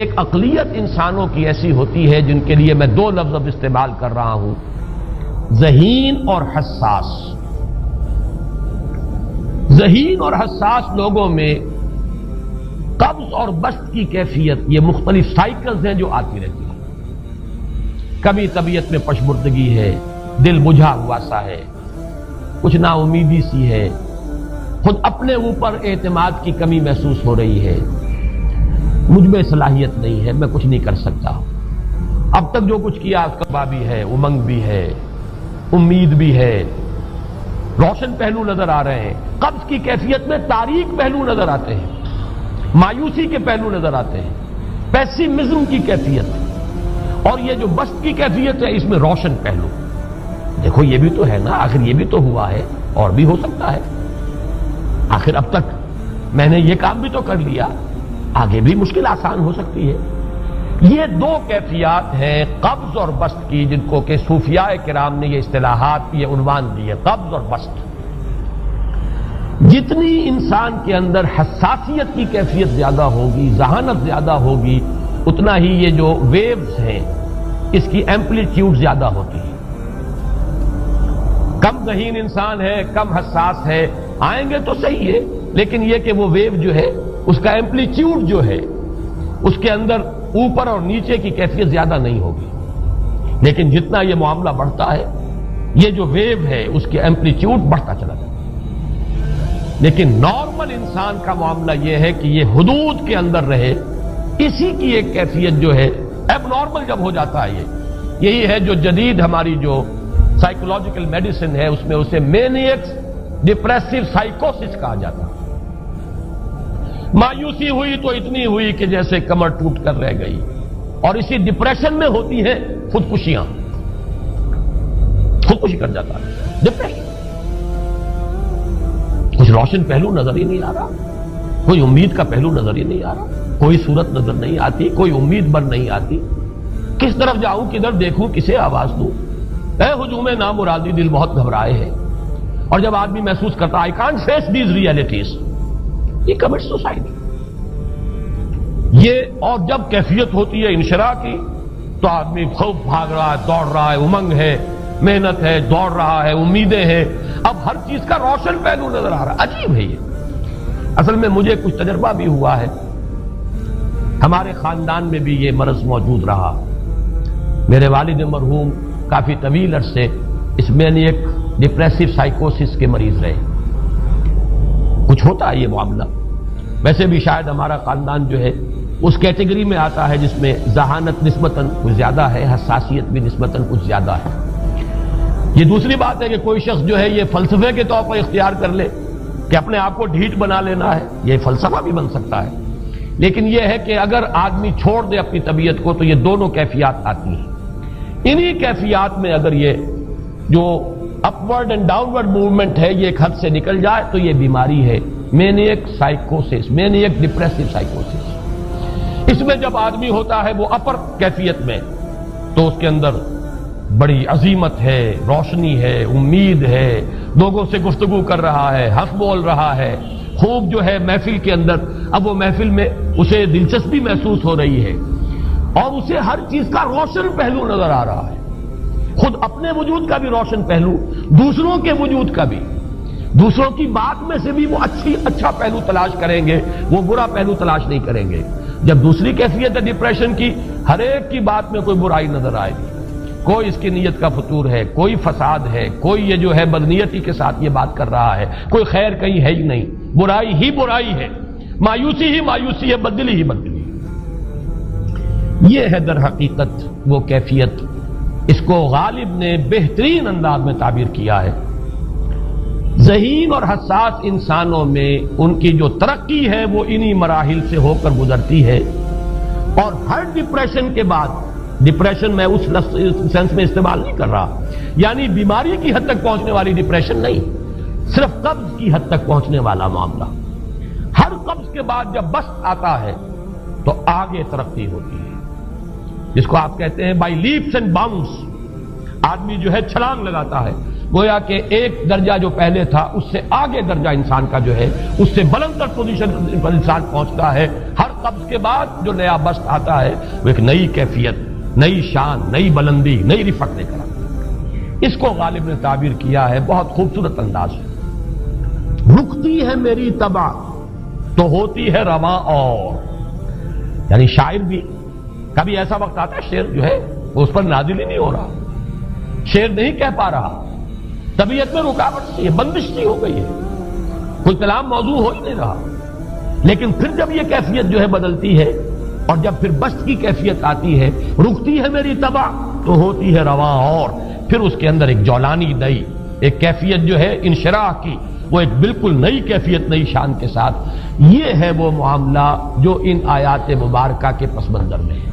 ایک اقلیت انسانوں کی ایسی ہوتی ہے جن کے لیے میں دو لفظ اب استعمال کر رہا ہوں، ذہین اور حساس۔ ذہین اور حساس لوگوں میں قبض اور بسط کی کیفیت، یہ مختلف سائیکلز ہیں جو آتی رہتی ہیں۔ کبھی طبیعت میں پشمردگی ہے، دل بجھا ہوا سا ہے، کچھ نا امیدی سی ہے، خود اپنے اوپر اعتماد کی کمی محسوس ہو رہی ہے، مجھ میں صلاحیت نہیں ہے، میں کچھ نہیں کر سکتا، اب تک جو کچھ کیا کبا بھی ہے، امنگ بھی ہے، امید بھی ہے، روشن پہلو نظر آ رہے ہیں۔ قبض کی کیفیت میں تاریک پہلو نظر آتے ہیں، مایوسی کے پہلو نظر آتے ہیں، پیسیمزم کی کیفیت، اور یہ جو بسط کی کیفیت ہے اس میں روشن پہلو۔ دیکھو یہ بھی تو ہے نا، آخر یہ بھی تو ہوا ہے اور بھی ہو سکتا ہے، آخر اب تک میں نے یہ کام بھی تو کر لیا، آگے بھی مشکل آسان ہو سکتی ہے۔ یہ دو کیفیات ہیں قبض اور بسط کی، جن کو کہ صوفیاء کرام نے یہ اصطلاحات، یہ عنوان دیے، قبض اور بسط۔ جتنی انسان کے اندر حساسیت کی کیفیت زیادہ ہوگی، ذہانت زیادہ ہوگی، اتنا ہی یہ جو ویوز ہیں اس کی ایمپلیٹیوڈ زیادہ ہوتی ہے۔ کم ذہین انسان ہے، کم حساس ہے، آئیں گے تو صحیح ہے، لیکن یہ کہ وہ ویو جو ہے اس کا ایمپلیٹیوڈ جو ہے اس کے اندر اوپر اور نیچے کی کیفیت زیادہ نہیں ہوگی۔ لیکن جتنا یہ معاملہ بڑھتا ہے یہ جو ویو ہے اس کے ایمپلیٹیوڈ بڑھتا چلا جاتا ہے۔ لیکن نارمل انسان کا معاملہ یہ ہے کہ یہ حدود کے اندر رہے، اسی کی ایک کیفیت جو ہے اب نارمل جب ہو جاتا ہے، یہی ہے جو جدید ہماری جو سائیکولوجیکل میڈیسن ہے اس میں اسے مینیکس ڈپریسو سائیکوسس کہا جاتا ہے۔ مایوسی ہوئی تو اتنی ہوئی کہ جیسے کمر ٹوٹ کر رہ گئی، اور اسی ڈپریشن میں ہوتی ہیں خودکشیاں، خودکشی کر جاتا ہے ڈپریشن۔ کچھ روشن پہلو نظر ہی نہیں آ رہا، کوئی امید کا پہلو نظر ہی نہیں آ رہا، کوئی صورت نظر نہیں آتی، کوئی امید بن نہیں آتی، کس طرف جاؤں، کدھر دیکھوں، کسے آواز دوں، اے ہجوم نامرادی دل بہت گھبرائے ہیں۔ اور جب آدمی محسوس کرتا I can't face these realities، یہ commits suicide۔ یہ اور جب کیفیت ہوتی ہے انشراح کی تو آدمی خوب بھاگ رہا ہے، دوڑ رہا ہے، امنگ ہے، محنت ہے، دوڑ رہا ہے، امیدیں ہیں، اب ہر چیز کا روشن پہلو نظر آ رہا ہے۔ عجیب ہے یہ، اصل میں مجھے کچھ تجربہ بھی ہوا ہے، ہمارے خاندان میں بھی یہ مرض موجود رہا۔ میرے والد مرحوم کافی طویل عرصے اس مینیک ڈپریسو سائیکوسس کے مریض رہے۔ کچھ ہوتا ہے یہ معاملہ، ویسے بھی شاید ہمارا خاندان جو ہے اس کیٹیگری میں آتا ہے جس میں ذہانت نسبتاً کچھ زیادہ ہے، حساسیت بھی نسبتاً کچھ زیادہ ہے۔ یہ دوسری بات ہے کہ کوئی شخص جو ہے یہ فلسفے کے طور پر اختیار کر لے کہ اپنے آپ کو ڈھیٹ بنا لینا ہے، یہ فلسفہ بھی بن سکتا ہے۔ لیکن یہ ہے کہ اگر آدمی چھوڑ دے اپنی طبیعت کو تو یہ دونوں کیفیات آتی ہیں۔ انہی کیفیات میں اگر یہ جو اپورڈ اینڈ ڈاؤنورڈ موومنٹ ہے یہ ایک حد سے نکل جائے تو یہ بیماری ہے مینیک سائیکوسس، مینیک ڈپریسو سائیکوسس۔ اس میں جب آدمی ہوتا ہے وہ اپر کیفیت میں تو اس کے اندر بڑی عظیمت ہے، روشنی ہے، امید ہے، لوگوں سے گفتگو کر رہا ہے، حق بول رہا ہے، خوب جو ہے محفل کے اندر، اب وہ محفل میں اسے دلچسپی محسوس ہو رہی ہے اور اسے ہر چیز کا روشن پہلو نظر آ رہا ہے، خود اپنے وجود کا بھی روشن پہلو، دوسروں کے وجود کا بھی، دوسروں کی بات میں سے بھی وہ اچھا پہلو تلاش کریں گے، وہ برا پہلو تلاش نہیں کریں گے۔ جب دوسری کیفیت ہے ڈپریشن کی، ہر ایک کی بات میں کوئی برائی نظر آئے گی، کوئی اس کی نیت کا فطور ہے، کوئی فساد ہے، کوئی یہ جو ہے بدنیتی کے ساتھ یہ بات کر رہا ہے، کوئی خیر کہیں ہے ہی نہیں، برائی ہی برائی ہے، مایوسی ہی مایوسی ہے، بدلی ہی بدلی۔ یہ ہے در حقیقت وہ کیفیت، اس کو غالب نے بہترین انداز میں تعبیر کیا ہے۔ ذہین اور حساس انسانوں میں ان کی جو ترقی ہے وہ انہی مراحل سے ہو کر گزرتی ہے، اور ہر ڈپریشن کے بعد، ڈپریشن میں اس سینس میں استعمال نہیں کر رہا یعنی بیماری کی حد تک پہنچنے والی ڈپریشن نہیں، صرف قبض کی حد تک پہنچنے والا معاملہ۔ ہر قبض کے بعد جب بسط آتا ہے تو آگے ترقی ہوتی ہے، جس کو آپ کہتے ہیں بائی لیپس اینڈ باؤنڈس، آدمی جو ہے چھلانگ لگاتا ہے، گویا کہ ایک درجہ جو پہلے تھا اس سے آگے درجہ انسان کا جو ہے اس سے بلند تر پوزیشن پر انسان پہنچتا ہے. ہر قبض کے بعد جو نیا بست آتا ہے وہ ایک نئی کیفیت، نئی شان، نئی بلندی، نئی رفعت لے کر آتا ہے. اس کو غالب نے تعبیر کیا ہے بہت خوبصورت انداز ہے. رکتی ہے میری طبع تو ہوتی ہے رواں اور. یعنی شاعر بھی کبھی ایسا وقت آتا ہے شعر جو ہے اس پر نازل ہی نہیں ہو رہا، شعر نہیں کہہ پا رہا، طبیعت میں رکاوٹ سی ہے، بندش سی ہو گئی ہے، کوئی کلام موضوع ہو ہی نہیں رہا. لیکن پھر جب یہ کیفیت جو ہے بدلتی ہے اور جب پھر بست کی کیفیت آتی ہے، رکتی ہے میری طبع تو ہوتی ہے رواں اور. پھر اس کے اندر ایک جولانی نئی ایک کیفیت جو ہے انشراح کی، وہ ایک بالکل نئی کیفیت، نئی شان کے ساتھ. یہ ہے وہ معاملہ جو ان آیات مبارکہ کے پس منظر میں ہے.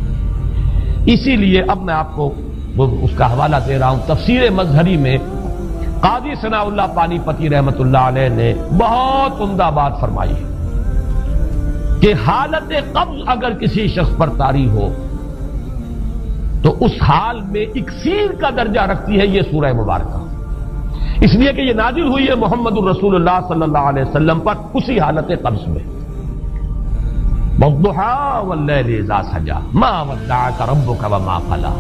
اسی لیے اب میں آپ کو اس کا حوالہ دے رہا ہوں. تفسیر مظہری میں قاضی ثناء اللہ پانی پتی رحمت اللہ علیہ نے بہت عمدہ بات فرمائی ہے کہ حالت قبض اگر کسی شخص پر طاری ہو تو اس حال میں اکسیر کا درجہ رکھتی ہے یہ سورہ مبارکہ، اس لیے کہ یہ نازل ہوئی ہے محمد الرسول اللہ صلی اللہ علیہ وسلم پر اسی حالت قبض میں. وَالضُّحَىٰ وَاللَّيْلِ إِذَا سَجَىٰ مَا وَدَّعَكَ رَبُّكَ وَمَا قَلَىٰ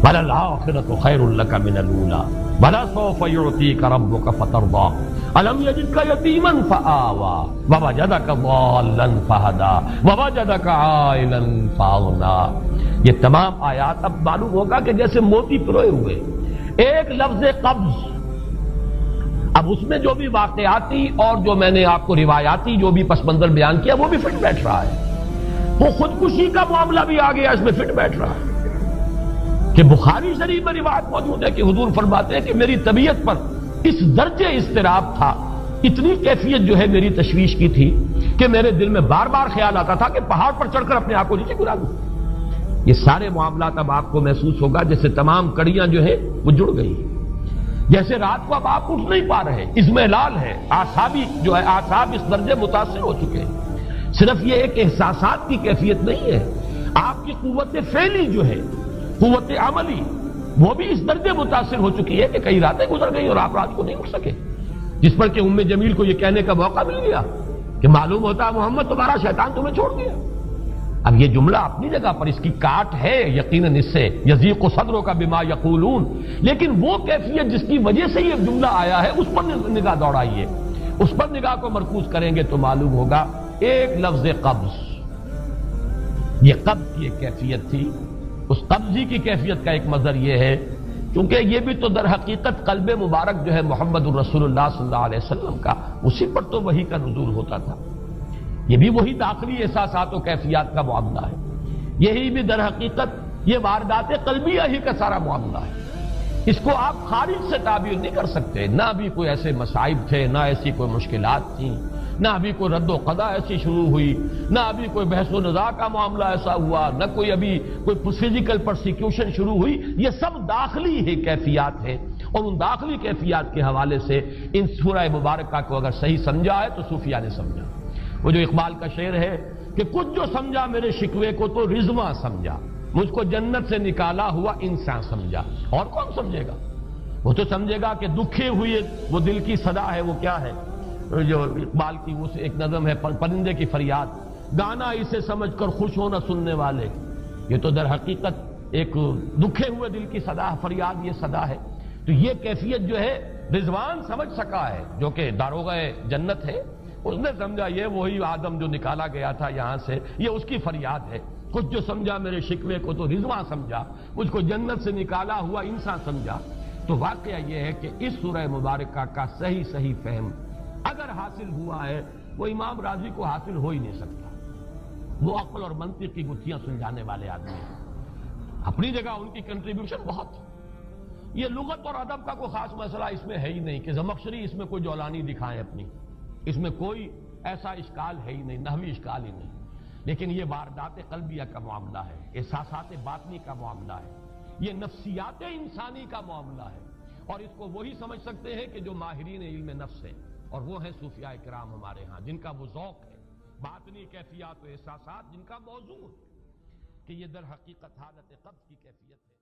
وَلَلْآخِرَةُ خَيْرٌ لَكَ مِنَ الْأُولَىٰ وَلَسَوْفَ يُعْطِيكَ رَبُّكَ فَتَرْضَىٰ أَلَمْ يَجِدْكَ يَتِيمًا فَآوَىٰ وَوَجَدَكَ ضَالًّا فَهَدَىٰ وَوَجَدَكَ عَائِلًا فَأَغْنَىٰ. یہ تمام آیات اب معلوم ہوگا کہ جیسے موتی پروئے ہوئے. ایک لفظ قبض، اب اس میں جو بھی واقعاتی اور جو میں نے آپ کو روایاتی جو بھی پس منظر بیان کیا وہ بھی فٹ بیٹھ رہا ہے. وہ خودکشی کا معاملہ بھی آ گیا، اس میں فٹ بیٹھ رہا ہے کہ بخاری شریف میں روایت موجود ہے کہ حضور فرماتے ہیں کہ میری طبیعت پر اس درجے اضطراب تھا، اتنی کیفیت جو ہے میری تشویش کی تھی کہ میرے دل میں بار بار خیال آتا تھا کہ پہاڑ پر چڑھ کر اپنے آپ کو نیچے گرا دوں. یہ سارے معاملات اب آپ کو محسوس ہوگا جیسے تمام کڑیاں جو ہیں وہ جڑ گئی، جیسے رات کو اب آپ اٹھ نہیں پا رہے، اضمحلال ہے، اعصابی جو ہے اعصاب اس درجے متاثر ہو چکے ہیں. صرف یہ ایک احساسات کی کیفیت نہیں ہے، آپ کی قوت فعلی جو ہے، قوت عملی، وہ بھی اس درجے متاثر ہو چکی ہے کہ کئی راتیں گزر گئی اور آپ رات کو نہیں اٹھ سکے، جس پر کہ ام جمیل کو یہ کہنے کا موقع مل گیا کہ معلوم ہوتا محمد تمہارا شیطان تمہیں چھوڑ دیا. اب یہ جملہ اپنی جگہ پر اس کی کاٹ ہے یقیناً، اس سے یضیق صدرک بما یقولون، لیکن وہ کیفیت جس کی وجہ سے یہ جملہ آیا ہے اس پر نگاہ دوڑائیے، اس پر نگاہ کو مرکوز کریں گے تو معلوم ہوگا ایک لفظ قبض، یہ قبض کی ایک کیفیت تھی. اس قبضی کی کیفیت کا ایک مظہر یہ ہے کیونکہ یہ بھی تو در حقیقت قلب مبارک جو ہے محمد الرسول اللہ صلی اللہ علیہ وسلم کا، اسی پر تو وحی کا نزول ہوتا تھا. یہ بھی وہی داخلی احساسات و کیفیات کا معاملہ ہے، یہی بھی در حقیقت یہ واردات قلبیہ ہی کا سارا معاملہ ہے. اس کو آپ خارج سے تعبیر نہیں کر سکتے. نہ ابھی کوئی ایسے مصائب تھے، نہ ایسی کوئی مشکلات تھیں، نہ ابھی کوئی رد و قضا ایسی شروع ہوئی، نہ ابھی کوئی بحث و نزاع کا معاملہ ایسا ہوا، نہ کوئی ابھی کوئی فزیکل پرسیکیوشن شروع ہوئی. یہ سب داخلی ہی کیفیات ہیں اور ان داخلی کیفیات کے حوالے سے ان سورہ مبارکہ کو اگر صحیح سمجھا ہے تو صوفیہ نے سمجھا. وہ جو اقبال کا شعر ہے کہ کچھ جو سمجھا میرے شکوے کو تو رضواں سمجھا، مجھ کو جنت سے نکالا ہوا انسان سمجھا. اور کون سمجھے گا؟ وہ تو سمجھے گا کہ دکھے ہوئے وہ دل کی صدا ہے. وہ کیا ہے جو اقبال کی وہ ایک نظم ہے، پرندے کی فریاد، گانا اسے سمجھ کر خوش ہونا سننے والے. یہ تو در حقیقت ایک دکھے ہوئے دل کی صدا، فریاد یہ صدا ہے. تو یہ کیفیت جو ہے رضوان سمجھ سکا ہے جو کہ داروغہ جنت ہے. اس نے سمجھا یہ وہی آدم جو نکالا گیا تھا یہاں سے، یہ اس کی فریاد ہے. کچھ جو سمجھا میرے شکوے کو تو رضواں سمجھا، مجھ کو جنت سے نکالا ہوا انسان سمجھا. تو واقعہ یہ ہے کہ اس سورہ مبارکہ کا صحیح فہم اگر حاصل ہوا ہے وہ امام راضی کو حاصل ہو ہی نہیں سکتا. وہ عقل اور منطق کی گتھیاں سلجھانے والے آدمی ہیں. اپنی جگہ ان کی کنٹریبیوشن بہت. یہ لغت اور ادب کا کوئی خاص مسئلہ اس میں ہے ہی نہیں کہ زمخشری اس میں کوئی جولانی دکھائیں اپنی، اس میں کوئی ایسا اشکال ہے ہی نہیں، نحوی اشکال ہی نہیں. لیکن یہ واردات قلبیہ کا معاملہ ہے، احساسات باطنی کا معاملہ ہے، یہ نفسیات انسانی کا معاملہ ہے. اور اس کو وہی سمجھ سکتے ہیں کہ جو ماہرین علم نفس ہیں، اور وہ ہیں صوفیاء کرام ہمارے ہاں، جن کا وہ ذوق ہے باطنی کیفیات و احساسات، جن کا موضوع ہے کہ یہ در حقیقت حالت قبض کی کیفیت ہے.